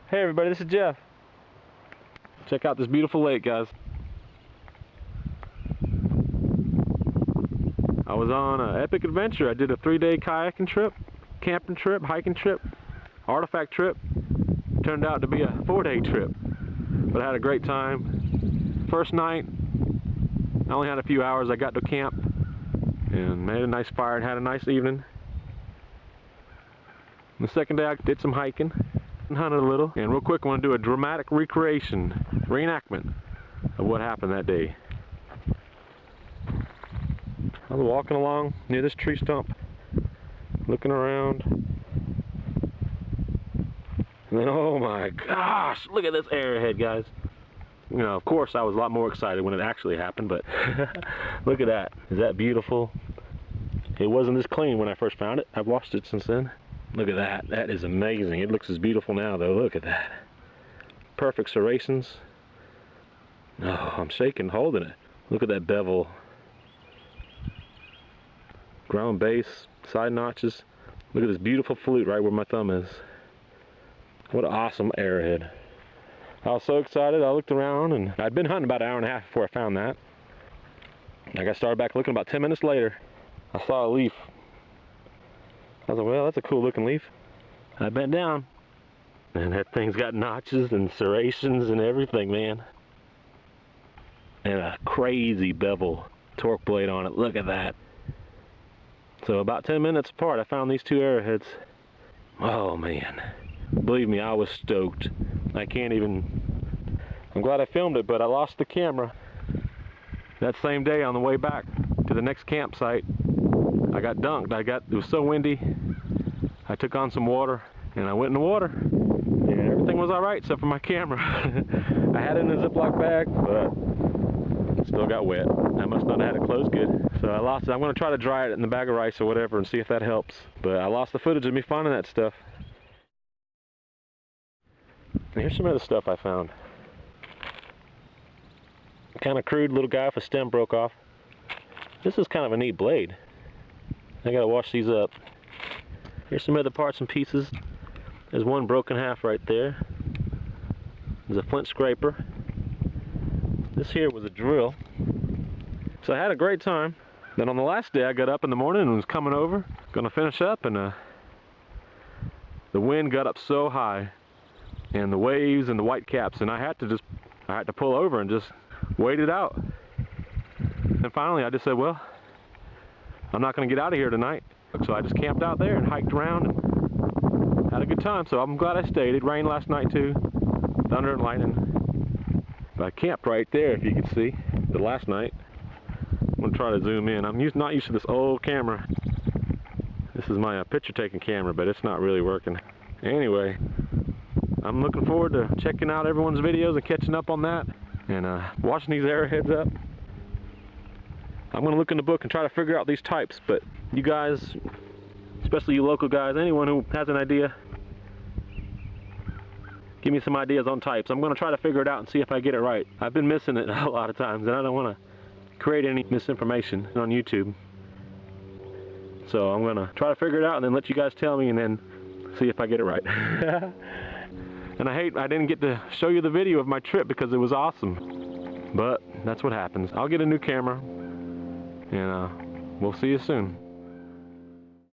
Hey everybody, this is Jeff. Check out this beautiful lake, guys. I was on an epic adventure. I did a 3-day kayaking trip, camping trip, hiking trip, artifact trip. Turned out to be a 4-day trip, but I had a great time. First night, I only had a few hours. I got to camp and made a nice fire and had a nice evening. The second day I did some hiking and hunted a little. And real quick, I want to do a dramatic reenactment of what happened that day. I was walking along near this tree stump, looking around, and then, oh my gosh, look at this arrowhead, guys. You know, of course I was a lot more excited when it actually happened, but look at that. Is that beautiful? It wasn't this clean when I first found it. I've washed it since then. Look at that. That is amazing. It looks as beautiful now, though. Look at that. Perfect serrations. Oh, I'm shaking holding it. Look at that bevel. Ground base, side notches. Look at this beautiful flute right where my thumb is. What an awesome arrowhead. I was so excited. I looked around, and I'd been hunting about an hour and a half before I found that. I got started back looking about 10 minutes later. I saw a leaf. I was like, well, that's a cool looking leaf. I bent down, and that thing's got notches and serrations and everything, man. And a crazy bevel torque blade on it. Look at that. So about 10 minutes apart, I found these two arrowheads. Oh man, believe me, I was stoked. I can't even, I'm glad I filmed it, but I lost the camera. That same day on the way back to the next campsite, I got dunked. It was so windy, I took on some water and I went in the water and everything was all right except for my camera. I had it in a Ziploc bag, but it still got wet. I must not have had it closed good. So I lost it. I'm going to try to dry it in the bag of rice or whatever and see if that helps. But I lost the footage of me finding that stuff. And here's some other stuff I found. Kind of crude little guy if a stem broke off. This is kind of a neat blade. I gotta wash these up. Here's some other parts and pieces. There's one broken half right there. There's a flint scraper. This here was a drill. So I had a great time. Then on the last day I got up in the morning and was coming over, gonna finish up, and the wind got up so high and the waves and the white caps, and I had to pull over and just wait it out. And finally I just said, well, I'm not gonna get out of here tonight. So I just camped out there and hiked around and had a good time. So I'm glad I stayed. It rained last night too, thunder and lightning. But I camped right there, if you can see, the last night. I'm gonna try to zoom in. I'm not used to this old camera. This is my picture taking camera, but it's not really working. Anyway, I'm looking forward to checking out everyone's videos and catching up on that and watching these arrowheads up. I'm gonna look in the book and try to figure out these types, but you guys, especially you local guys, anyone who has an idea, give me some ideas on types. I'm gonna try to figure it out and see if I get it right. I've been missing it a lot of times and I don't wanna create any misinformation on YouTube. So I'm gonna try to figure it out and then let you guys tell me and then see if I get it right. And I didn't get to show you the video of my trip because it was awesome. But that's what happens. I'll get a new camera and we'll see you soon.